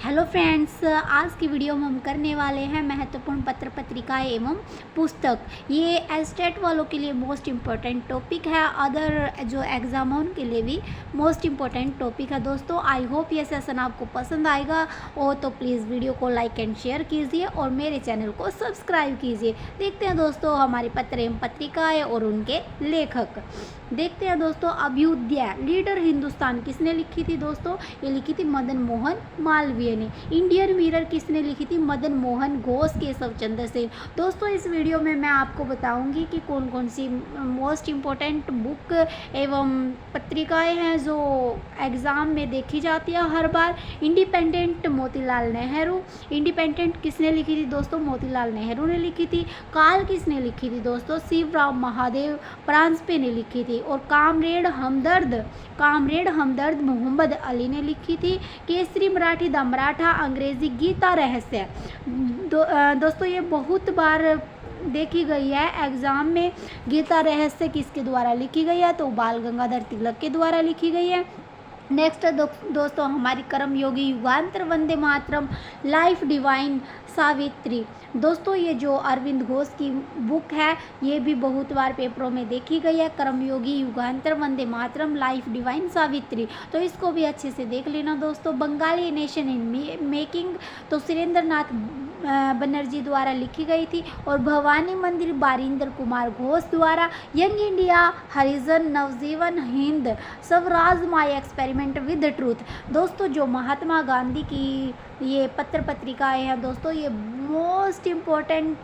Hello friends, आज की video में हम करने वाले हैं महत्वपूर्ण पत्र पत्रिकाएं एवं पुस्तक। ये एस्टेट वालों के लिए मोस्ट इम्पोर्टेंट टॉपिक है, अदर जो एग्जाम है उनके लिए भी मोस्ट इम्पोर्टेंट टॉपिक है दोस्तों। आई होप ये सेशन आपको पसंद आएगा और तो प्लीज़ वीडियो को लाइक एंड शेयर कीजिए और मेरे चैनल को सब्सक्राइब कीजिए। देखते हैं दोस्तों हमारी पत्र एवं पत्रिकाएँ और उनके लेखक। देखते हैं दोस्तों, अभ्युदय लीडर हिंदुस्तान किसने लिखी थी दोस्तों? ये लिखी थी मदन मोहन मालवीय ने। इंडियन मिरर किसने लिखी थी? मदन मोहन घोष, केशव चंद्र सेन। दोस्तों इस वीडियो में मैं आपको बताऊंगी कि कौन कौन सी मोस्ट इम्पोर्टेंट बुक एवं पत्रिकाएं हैं जो एग्ज़ाम में देखी जाती है हर बार। इंडिपेंडेंट मोतीलाल नेहरू, इंडिपेंडेंट किसने लिखी थी दोस्तों? मोतीलाल नेहरू ने लिखी थी। काल किसने लिखी थी दोस्तों? शिवराम महादेव परांजपे ने लिखी थी। और कामरेड हमदर्द मोहम्मद अली ने लिखी थी। केसरी मराठी द मराठा अंग्रेजी गीता रहस्य। दोस्तों ये बहुत बार देखी गई है एग्जाम में। गीता रहस्य किसके द्वारा लिखी गई है? तो बाल गंगाधर तिलक के द्वारा लिखी गई है। नेक्स्ट दोस्तों हमारी कर्मयोगी युगांतर वंदे मातरम, लाइफ डिवाइन सावित्री। दोस्तों ये जो अरविंद घोष की बुक है ये भी बहुत बार पेपरों में देखी गई है। कर्मयोगी युगांतर वंदे मातरम, लाइफ डिवाइन सावित्री, तो इसको भी अच्छे से देख लेना दोस्तों। बंगाली नेशन इन मेकिंग, तो सुरेंद्र नाथ बनर्जी द्वारा लिखी गई थी। और भवानी मंदिर बारिंदर कुमार घोष द्वारा। Young India Harijan Navjeevan Hind Swaraj my experiment with truth. दोस्तों जो महात्मा गांधी की ये पत्र पत्रिकाएँ हैं दोस्तों, ये मोस्ट इम्पोर्टेंट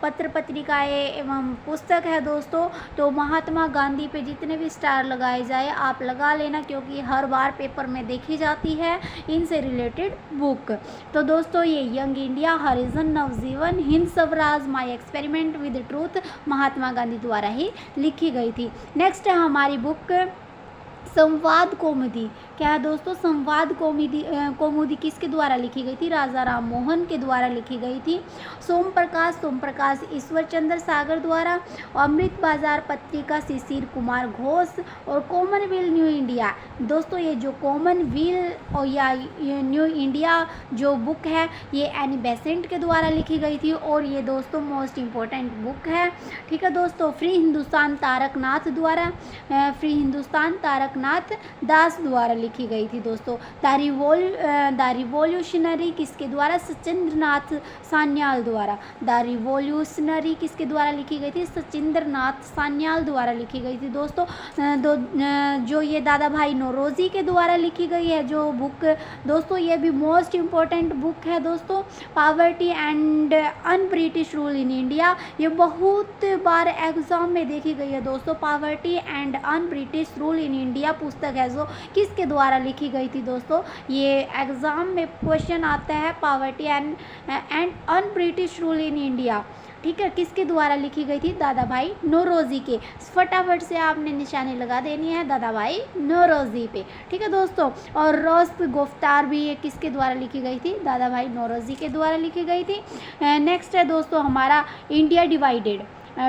पत्र पत्रिकाएँ एवं पुस्तक है दोस्तों। तो महात्मा गांधी पे जितने भी स्टार लगाए जाए आप लगा लेना, क्योंकि हर बार पेपर में देखी जाती है इनसे रिलेटेड बुक। तो दोस्तों ये young India Harijan Navjeevan Hind Swaraj my experiment with truth Mahatma Gandhi द्वारा ही लिखी गई थी। नेक्स्ट है हमारी बुक संवाद कौमुदी। क्या है दोस्तों? संवाद कौमुदी किसके द्वारा लिखी गई थी? राजा राम मोहन के द्वारा लिखी गई थी। सोम प्रकाश ईश्वर चंद्र सागर द्वारा। अमृत बाजार पत्रिका शिशिर कुमार घोष। और कॉमनवेल्थ न्यू इंडिया। दोस्तों ये जो कॉमनवेल्थ और या न्यू इंडिया जो बुक है ये एनी बेसेंट के द्वारा लिखी गई थी और ये दोस्तों मोस्ट इम्पोर्टेंट बुक है। ठीक है दोस्तों। फ्री हिंदुस्तान तारकनाथ द्वारा, फ्री हिंदुस्तान तारकनाथ दास द्वारा लिखी गई थी दोस्तों। द रिवॉल्यूशनरी किसके द्वारा? सचिंद्र नाथ सान्याल द्वारा। द रिवॉल्यूशनरी किसके द्वारा लिखी गई थी? सचिंद्र नाथ सान्याल द्वारा लिखी गई थी दोस्तों। जो ये दादा भाई नौरोजी के द्वारा लिखी गई है जो बुक दोस्तों, ये भी मोस्ट इम्पोर्टेंट बुक है दोस्तों। Poverty and un British rule in India, ये बहुत बार एग्जाम में देखी गई है दोस्तों। Poverty and un British rule in India पुस्तक है जो किसके द्वारा लिखी गई थी दोस्तों? ये एग्जाम में क्वेश्चन आता है, poverty and un British rule in India. ठीक है, किसके द्वारा लिखी गई थी? दादा भाई नौरोजी के। फटाफट से आपने निशानी लगा देनी है दादा भाई नौरोजी पे। ठीक है दोस्तों। और रोस्त गुफ्तार भी ये किसके द्वारा लिखी गई थी? दादा भाई नौरोजी के द्वारा लिखी गई थी। नेक्स्ट है दोस्तों हमारा India divided,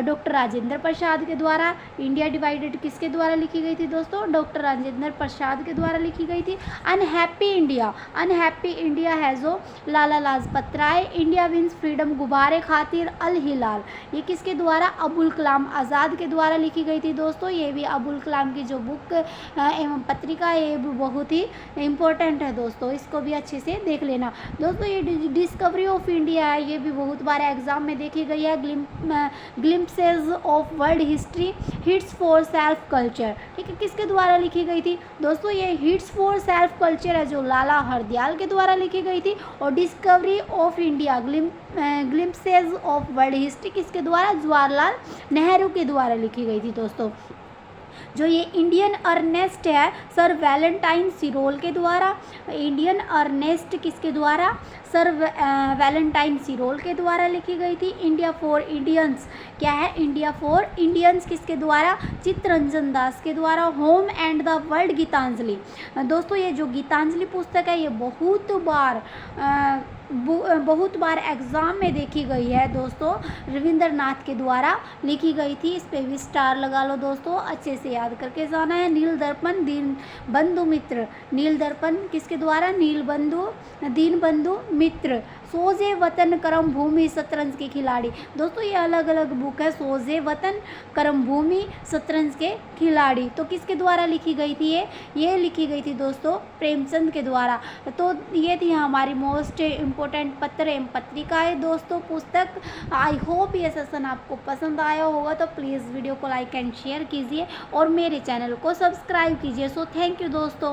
doctor Rajendra Prasad के द्वारा। इंडिया डिवाइडेड किसके द्वारा लिखी गई थी दोस्तों? डॉक्टर राजेंद्र प्रसाद के द्वारा लिखी गई थी। अनहैप्पी इंडिया है जो Lala Lajpat Rai. India wins freedom गुब्बारे खातिर अल हिलाल, ये किसके द्वारा? अबुल कलाम आज़ाद के द्वारा लिखी गई थी दोस्तों। ये भी अबुल कलाम की जो बुक एवं पत्रिका ये भी बहुत ही इम्पोर्टेंट है दोस्तों, इसको भी अच्छे से देख लेना दोस्तों। ये डिस्कवरी ऑफ इंडिया है, ये भी बहुत बार एग्जाम में देखी गई है। Glimpses of world history, hits for self culture, ठीक है, किसके द्वारा लिखी गई थी दोस्तों? ये हिट्स फॉर सेल्फ कल्चर है जो लाला हरदयाल के द्वारा लिखी गई थी। और discovery of India glimpses of world history किसके द्वारा? जवाहरलाल नेहरू के द्वारा लिखी गई थी दोस्तों। जो ये इंडियन अर्नेस्ट है सर वैलेंटाइन सिरोल के द्वारा। इंडियन अर्नेस्ट किसके द्वारा? सर वैलेंटाइन सिरोल के द्वारा लिखी गई थी। इंडिया फॉर इंडियंस, क्या है? इंडिया फॉर इंडियंस किसके द्वारा? चित्तरंजन दास के द्वारा। Home and the world Gitanjali. दोस्तों ये जो गीतांजलि पुस्तक है ये बहुत बार एग्ज़ाम में देखी गई है दोस्तों। रविंद्रनाथ के द्वारा लिखी गई थी, इस पे भी स्टार लगा लो दोस्तों, अच्छे से याद करके जाना है। नील दर्पण दीन बंधु मित्र, नील दर्पण किसके द्वारा, नील बंधु दीन बंधु मित्र। सोजे वतन करम भूमि शतरंज के खिलाड़ी। दोस्तों ये अलग अलग बुक है, सोजे वतन करम भूमि शतरंज के खिलाड़ी। तो किसके द्वारा लिखी गई थी ये लिखी गई थी दोस्तों प्रेमचंद के द्वारा। तो ये थी हमारी मोस्ट इम्पोर्टेंट पत्र एवं पत्रिकाएं दोस्तों पुस्तक। आई होप ये सेशन आपको पसंद आया होगा, तो प्लीज़ वीडियो को लाइक एंड शेयर कीजिए और मेरे चैनल को सब्सक्राइब कीजिए। सो थैंक यू दोस्तों।